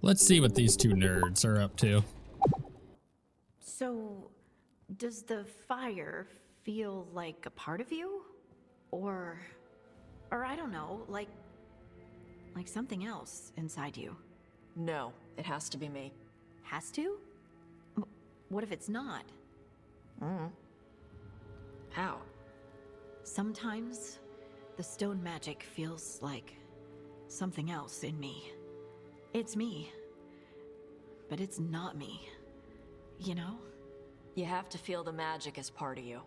Let's see what these two nerds are up to. So, does the fire feel like a part of you? Or I don't know, like something else inside you? No, it has to be me. Has to? What if it's not? How? Sometimes the stone magic feels like something else in me. It's me, but it's not me. You know? You have to feel the magic as part of you.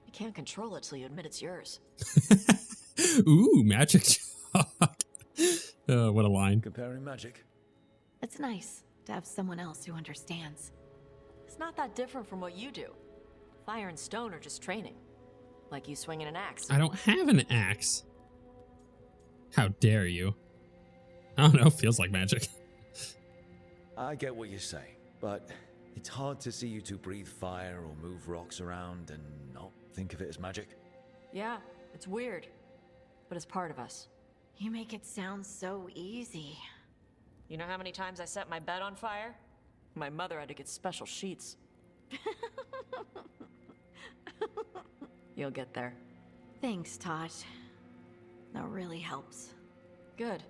You can't control it till you admit it's yours. Ooh, magic talk. What a line. Comparing magic. It's nice to have someone else who understands. It's not that different from what you do. Fire and stone are just training. Like you swinging an axe. I don't have an axe. How dare you? I don't know, feels like magic. I get what you say, but it's hard to see you two breathe fire or move rocks around and not think of it as magic. Yeah, it's weird. But it's part of us. You make it sound so easy. You know how many times I set my bed on fire? My mother had to get special sheets. You'll get there. Thanks, Tosh. That really helps. Good.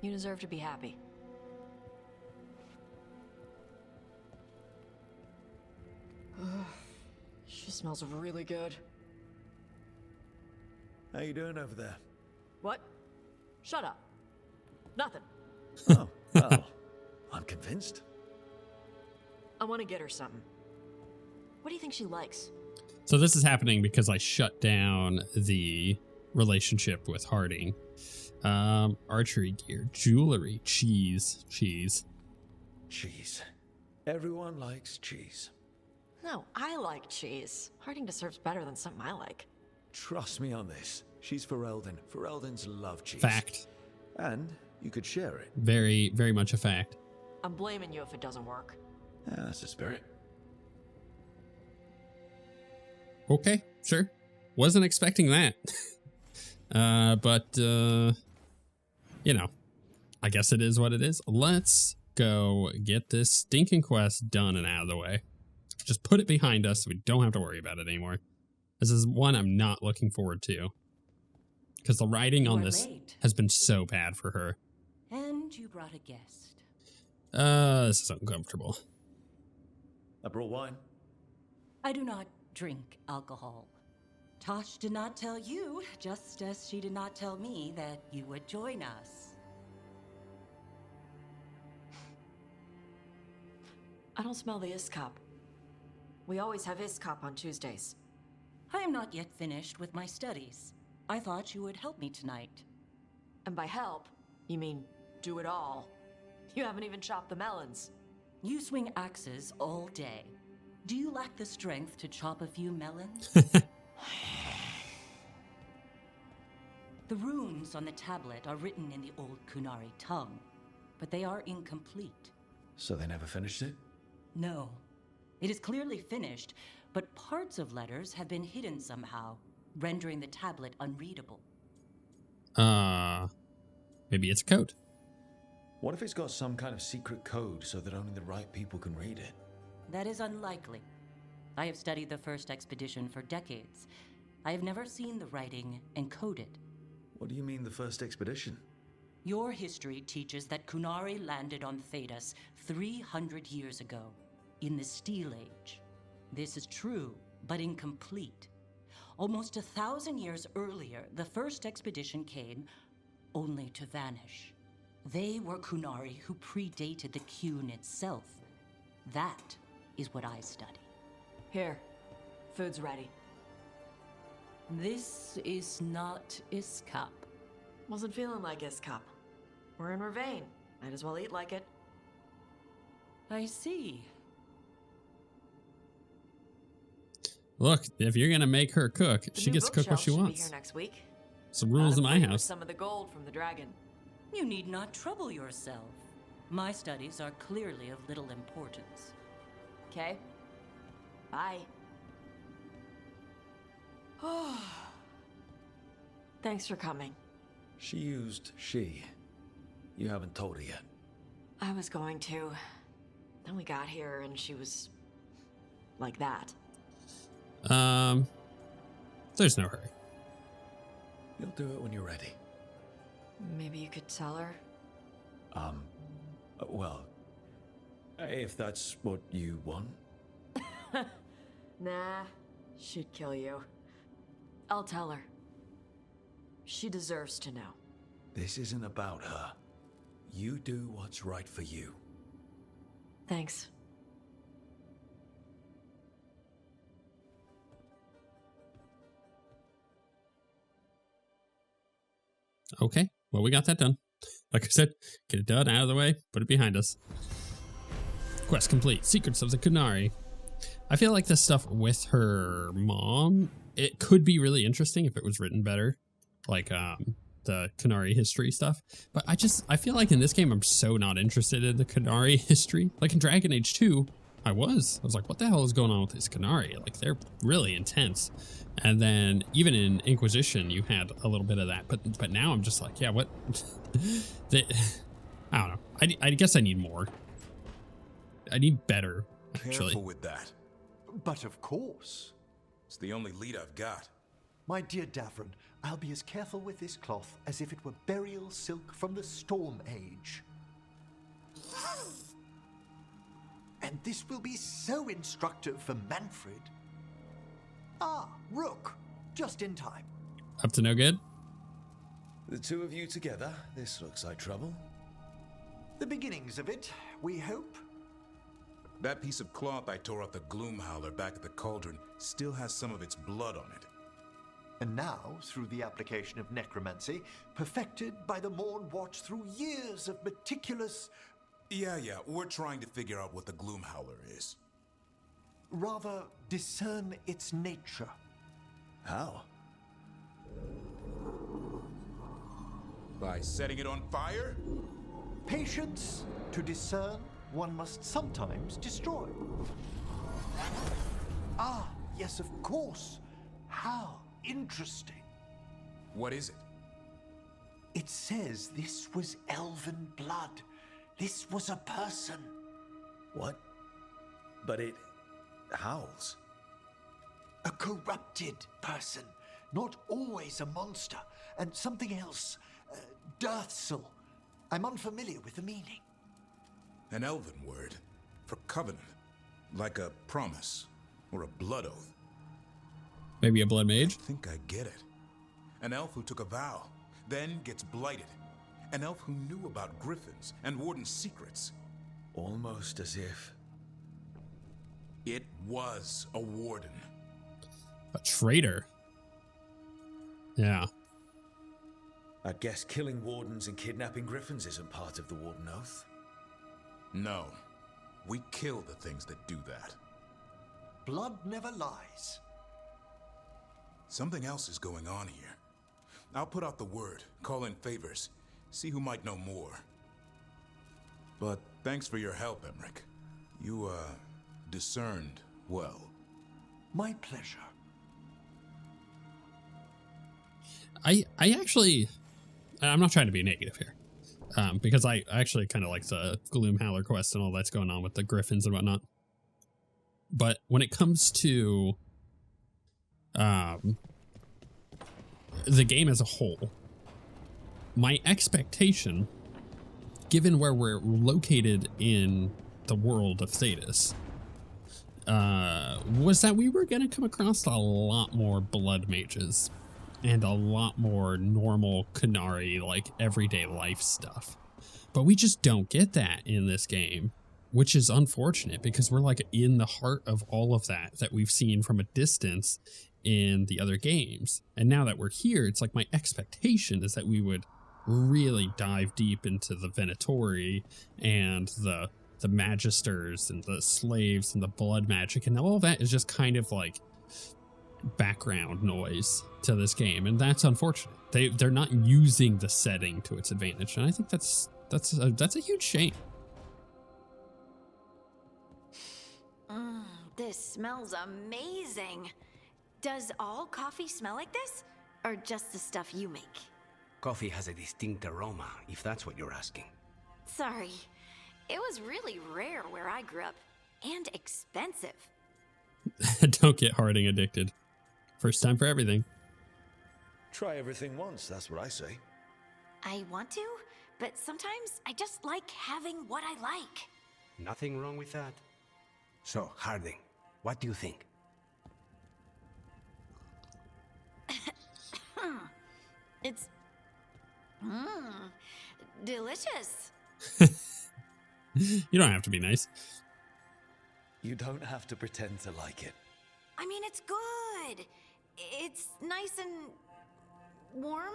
You deserve to be happy. She smells really good. How you doing over there? What? Shut up. Nothing. Oh, well, I'm convinced. I want to get her something. What do you think she likes? So this is happening because I shut down the relationship with Harding. Archery gear, jewelry, cheese. Cheese. Everyone likes cheese. No, I like cheese. Harding deserves better than something I like. Trust me on this. She's Veilguard. Veilguards love cheese. Fact. And you could share it. Very, very much a fact. I'm blaming you if it doesn't work. Yeah, that's the spirit. Okay, sure. Wasn't expecting that. But, you know, I guess it is what it is. Let's go get this stinking quest done and out of the way. Just put it behind us so we don't have to worry about it anymore. This is one I'm not looking forward to. Because the writing on this has been so bad for her. And you brought a guest. This is uncomfortable. I brought wine. I do not drink alcohol. Tosh did not tell you, just as she did not tell me that you would join us. I don't smell the Iskop. We always have Iskop on Tuesdays. I am not yet finished with my studies. I thought you would help me tonight. And by help, you mean do it all. You haven't even chopped the melons. You swing axes all day. Do you lack the strength to chop a few melons? The runes on the tablet are written in the old Kunari tongue, but they are incomplete. So they never finished it? No. It is clearly finished, but parts of letters have been hidden somehow, rendering the tablet unreadable. Maybe it's a code. What if it's got some kind of secret code so that only the right people can read it? That is unlikely. I have studied the first expedition for decades. I have never seen the writing encoded. What do you mean the first expedition? Your history teaches that Kunari landed on Thedas 300 years ago, in the Steel Age. This is true, but incomplete. Almost 1,000 years earlier, the first expedition came only to vanish. They were Kunari who predated the Qun itself. That is what I study. Here, food's ready. This is not Iskop. Wasn't feeling like Iskop. We're in Ravane. Might as well eat like it. I see. Look, if you're gonna make her cook, The she new gets to cook what bookshelf she should wants. Be here next week. Some rules in my Gotta play with house. Some of the gold from the dragon. You need not trouble yourself. My studies are clearly of little importance. Okay. Bye. Thanks for coming. She used she. You haven't told her yet. I was going to. Then we got here and she was like that. There's no hurry. You'll do it when you're ready. Maybe you could tell her? Well, if that's what you want. Nah, she'd kill you. I'll tell her. She deserves to know. This isn't about her. You do what's right for you. Thanks. Okay, well, we got that done. Like I said, get it done, out of the way, put it behind us. Quest complete. Secrets of the Kunari. I feel like this stuff with her mom, it could be really interesting if it was written better. Like, the Kunari history stuff. But I feel like in this game, I'm so not interested in the Kunari history. Like in Dragon Age 2, I was like, what the hell is going on with these Kunari? Like, they're really intense. And then even in Inquisition, you had a little bit of that. But now I'm just like, yeah, what? I don't know. I guess I need more. I need better, actually. Careful with that. But of course. It's the only lead I've got. My dear Davron, I'll be as careful with this cloth as if it were burial silk from the Storm Age. And this will be so instructive for Manfred. Ah, Rook, just in time. Up to no good? The two of you together, this looks like trouble. The beginnings of it, we hope. That piece of cloth I tore off the Gloom Howler back at the Cauldron still has some of its blood on it. And now, through the application of necromancy, perfected by the Morn Watch through years of meticulous... Yeah, we're trying to figure out what the Gloom Howler is. Rather, discern its nature. How? By setting it on fire? Patience. To discern, one must sometimes destroy. Ah, yes, of course. How interesting. What is it? It says this was elven blood. This was a person. What? But it howls. A corrupted person. Not always a monster. And something else. Dirthsel. I'm unfamiliar with the meaning. An elven word for covenant. Like a promise or a blood oath. Maybe a blood mage? I think I get it. An elf who took a vow, then gets blighted. An elf who knew about griffins and Warden's secrets. Almost as if... It was a warden. A traitor. Yeah. I guess killing wardens and kidnapping griffins isn't part of the Warden Oath. No. We kill the things that do that. Blood never lies. Something else is going on here. I'll put out the word, call in favors, see who might know more. But thanks for your help, Emmerich. You, discerned well. My pleasure. I actually, I'm not trying to be negative here, because I actually kind of like the Gloom Howler quest and all that's going on with the griffins and whatnot. But when it comes to the game as a whole, my expectation, given where we're located in the world of Thedas, was that we were going to come across a lot more blood mages and a lot more normal Kunari, like everyday life stuff. But we just don't get that in this game, which is unfortunate because we're like in the heart of all of that we've seen from a distance in the other games. And now that we're here, it's like my expectation is that we would really dive deep into the Venatori and the Magisters and the slaves and the blood magic, and all that is just kind of like background noise to this game, and that's unfortunate. They're not using the setting to its advantage, and I think that's a huge shame. This smells amazing. Does all coffee smell like this? Or just the stuff you make? Coffee has a distinct aroma, if that's what you're asking. Sorry. It was really rare where I grew up, and expensive. Don't get Harding addicted. First time for everything. Try everything once, that's what I say. I want to, but sometimes I just like having what I like. Nothing wrong with that. So, Harding, what do you think? It's... delicious. You don't have to be nice. You don't have to pretend to like it. I mean, it's good. It's nice and... warm?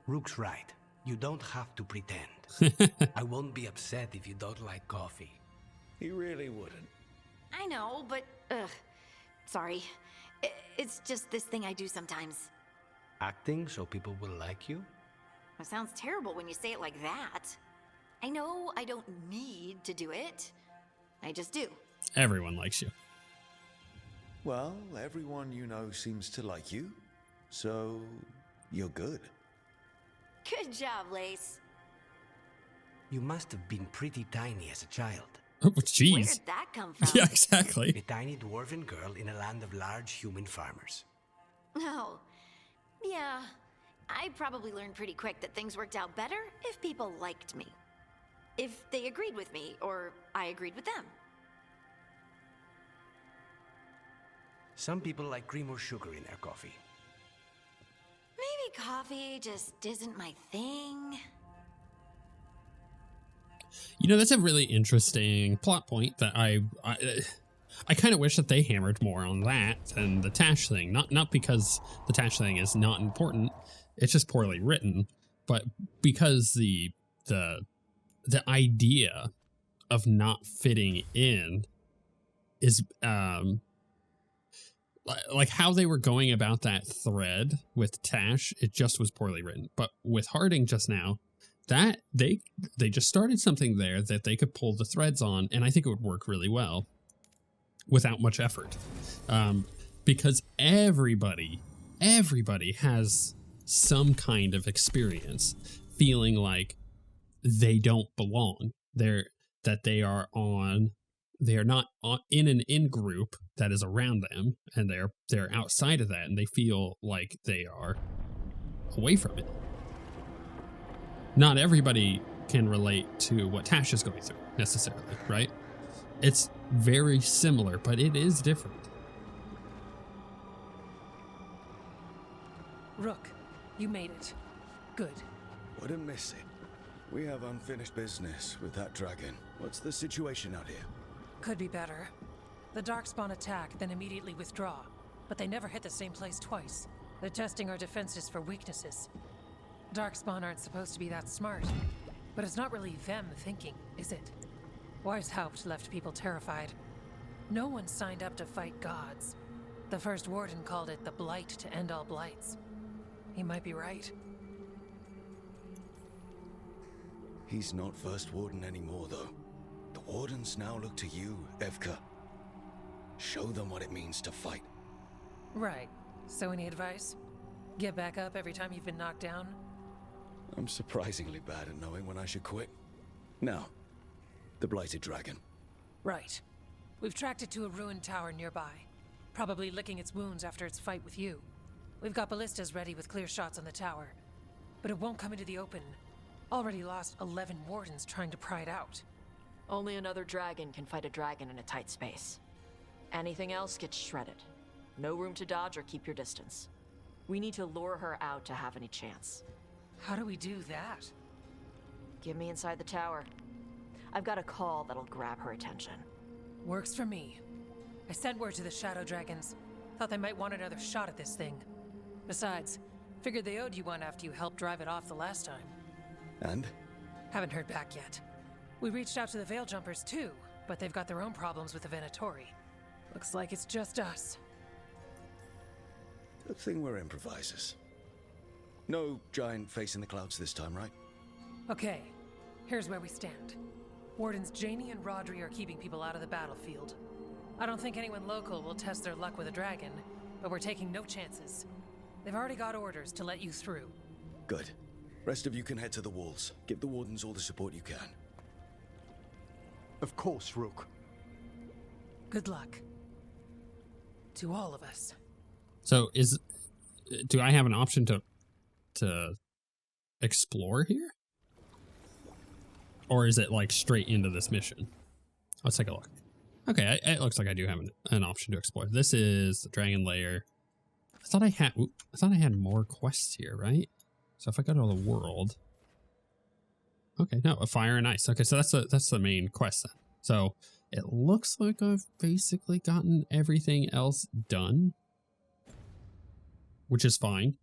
Rook's right. You don't have to pretend. I won't be upset if you don't like coffee. He really wouldn't. I know, but... sorry. It's just this thing I do sometimes. Acting so people will like you? It sounds terrible when you say it like that. I know I don't need to do it. I just do. Everyone likes you. Well, everyone you know seems to like you, so you're good. Good job, Lace. You must have been pretty tiny as a child. Oh, jeez. Where'd that come from? Yeah, exactly. A tiny dwarven girl in a land of large human farmers. Oh, yeah. I probably learned pretty quick that things worked out better if people liked me. If they agreed with me, or I agreed with them. Some people like cream or sugar in their coffee. Maybe coffee just isn't my thing. You know, that's a really interesting plot point that I kind of wish that they hammered more on that than the Tash thing. Not because the Tash thing is not important, it's just poorly written, but because the idea of not fitting in is like how they were going about that thread with Tash, it just was poorly written. But with Harding just now, that they just started something there that they could pull the threads on, and I think it would work really well without much effort. Because everybody has some kind of experience feeling like they don't belong. They are not in an in-group that is around them, and they're outside of that, and they feel like they are away from it. Not everybody can relate to what Tash is going through, necessarily, right? It's very similar, but it is different. Rook, you made it. Good. Wouldn't miss it. We have unfinished business with that dragon. What's the situation out here? Could be better. The Darkspawn attack, then immediately withdraw. But they never hit the same place twice. They're testing our defenses for weaknesses. Darkspawn aren't supposed to be that smart. But it's not really them thinking, is it? Weishaupt left people terrified. No one signed up to fight gods. The first warden called it the blight to end all blights. He might be right. He's not first warden anymore, though. The wardens now look to you, Evka. Show them what it means to fight. Right. So any advice? Get back up every time you've been knocked down? I'm surprisingly bad at knowing when I should quit. Now, the blighted dragon. Right. We've tracked it to a ruined tower nearby. Probably licking its wounds after its fight with you. We've got ballistas ready with clear shots on the tower. But it won't come into the open. Already lost 11 wardens trying to pry it out. Only another dragon can fight a dragon in a tight space. Anything else gets shredded. No room to dodge or keep your distance. We need to lure her out to have any chance. How do we do that? Give me inside the tower. I've got a call that'll grab her attention. Works for me. I sent word to the Shadow Dragons. Thought they might want another shot at this thing. Besides, figured they owed you one after you helped drive it off the last time. And? Haven't heard back yet. We reached out to the Veil Jumpers too, but they've got their own problems with the Venatori. Looks like it's just us. Good thing we're improvisers. No giant face in the clouds this time, right? Okay, here's where we stand. Wardens Janie and Rodri are keeping people out of the battlefield. I don't think anyone local will test their luck with a dragon, but we're taking no chances. They've already got orders to let you through. Good. Rest of you can head to the walls. Give the wardens all the support you can. Of course, Rook. Good luck. To all of us. So do I have an option to explore here? Or is it like straight into this mission? Let's take a look. Okay, it looks like I do have an option to explore. This is the Dragon Lair. I thought I had more quests here, right? So if I go to the world. Okay, no, a fire and ice. Okay, so that's the main quest then. So it looks like I've basically gotten everything else done, which is fine.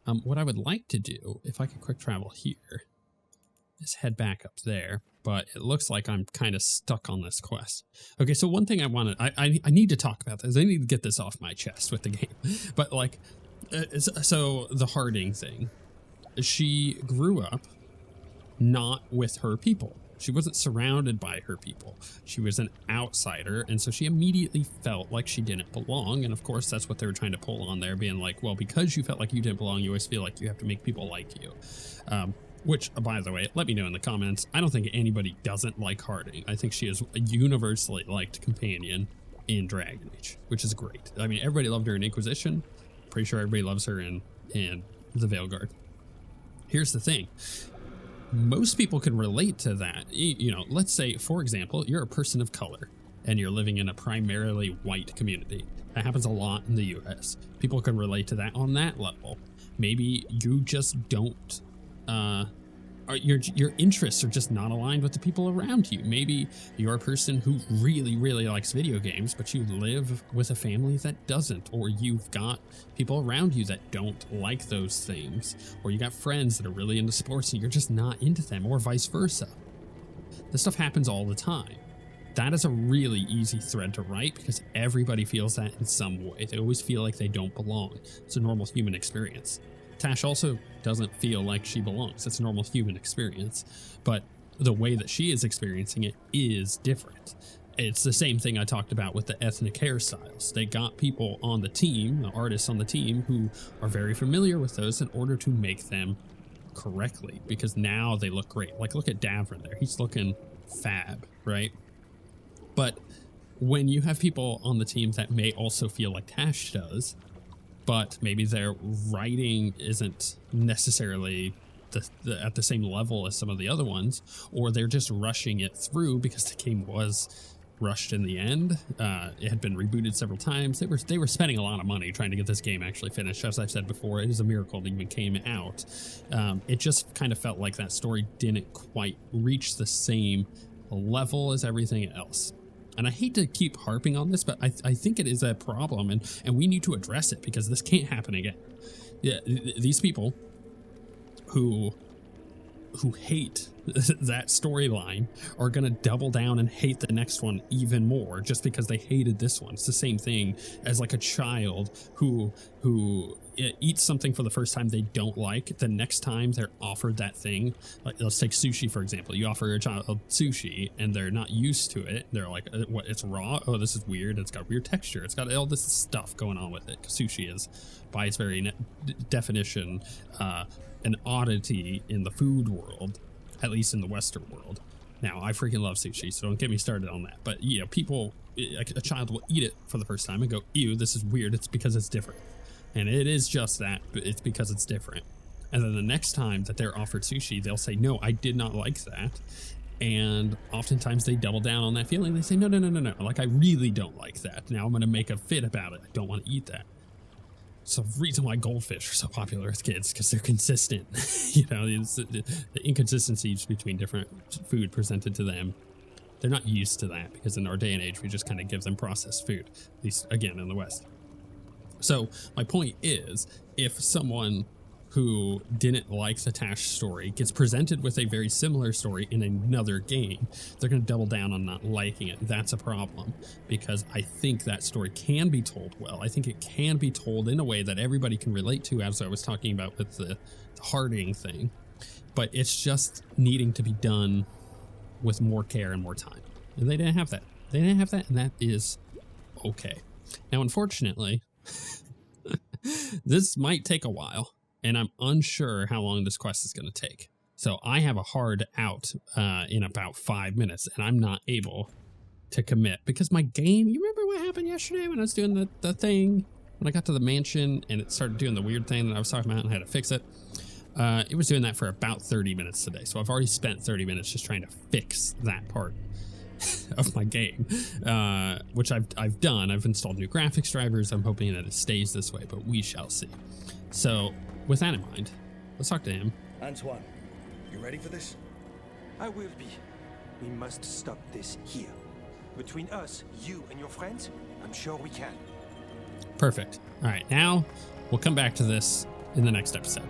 What I would like to do, if I could quick travel here, is head back up there. But it looks like I'm kind of stuck on this quest. Okay, so one thing I need to talk about this. I need to get this off my chest with the game. But like, so the Harding thing, she grew up not with her people. She wasn't surrounded by her people. She was an outsider, and so she immediately felt like she didn't belong. And of course, that's what they were trying to pull on there, being like, well, because you felt like you didn't belong, you always feel like you have to make people like you. Which, by the way, let me know in the comments. I don't think anybody doesn't like Harding. I think she is a universally liked companion in Dragon Age, which is great. I mean, everybody loved her in Inquisition. Pretty sure everybody loves her in the Veilguard. Here's the thing. Most people can relate to that. You know, let's say, for example, you're a person of color and you're living in a primarily white community. That happens a lot in the US. People can relate to that on that level. Maybe you just don't, your interests are just not aligned with the people around you. Maybe you're a person who really, really likes video games, but you live with a family that doesn't, or you've got people around you that don't like those things, or you got friends that are really into sports and you're just not into them, or vice versa. This stuff happens all the time. That is a really easy thread to write because everybody feels that in some way. They always feel like they don't belong. It's a normal human experience. Tash also doesn't feel like she belongs. It's a normal human experience, but the way that she is experiencing it is different. It's the same thing I talked about with the ethnic hairstyles. They got people on the team, the artists on the team, who are very familiar with those in order to make them correctly, because now they look great. Like, look at Davrin there. He's looking fab, right? But when you have people on the team that may also feel like Tash does, but maybe their writing isn't necessarily at the same level as some of the other ones, or they're just rushing it through because the game was rushed in the end. It had been rebooted several times. They were spending a lot of money trying to get this game actually finished. As I've said before, it is a miracle it even came out. It just kind of felt like that story didn't quite reach the same level as everything else. And I hate to keep harping on this, but I think it is a problem, and we need to address it because this can't happen again. Yeah, these people who hate that storyline are going to double down and hate the next one even more just because they hated this one. It's the same thing as like a child who eats something for the first time they don't like. The next time they're offered that thing, like let's take sushi for example. You offer a child sushi and they're not used to it. They're like, what, it's raw? Oh, this is weird. It's got weird texture. It's got all this stuff going on with it. Sushi is, by its very definition, an oddity in the food world, at least in the Western world. Now, I freaking love sushi, so don't get me started on that. But, you know, people, a child will eat it for the first time and go, ew, this is weird. It's because it's different. And it is just that, but it's because it's different. And then the next time that they're offered sushi, they'll say, no, I did not like that. And oftentimes they double down on that feeling. They say, no. Like, I really don't like that. Now I'm going to make a fit about it. I don't want to eat that. It's the reason why goldfish are so popular with kids, because they're consistent. You know, the inconsistencies between different food presented to them. They're not used to that because in our day and age, we just kind of give them processed food, at least again in the West. So my point is, if someone who didn't like the Tash story gets presented with a very similar story in another game, they're going to double down on not liking it. That's a problem, because I think that story can be told well. I think it can be told in a way that everybody can relate to, as I was talking about with the Harding thing, but it's just needing to be done with more care and more time. And they didn't have that. And that is okay. Now, unfortunately, this might take a while, and I'm unsure how long this quest is going to take. So I have a hard out in about 5 minutes, and I'm not able to commit because my game, you remember what happened yesterday when I was doing the thing? When I got to the mansion and it started doing the weird thing that I was talking about and I had to fix it. It was doing that for about 30 minutes today. So I've already spent 30 minutes just trying to fix that part of my game, which I've done. I've installed new graphics drivers. I'm hoping that it stays this way, but we shall see. So with that in mind, let's talk to him. Antoine, you ready for this? I will be. We must stop this here. Between us, you and your friends, I'm sure we can. Perfect. All right, now we'll come back to this in the next episode.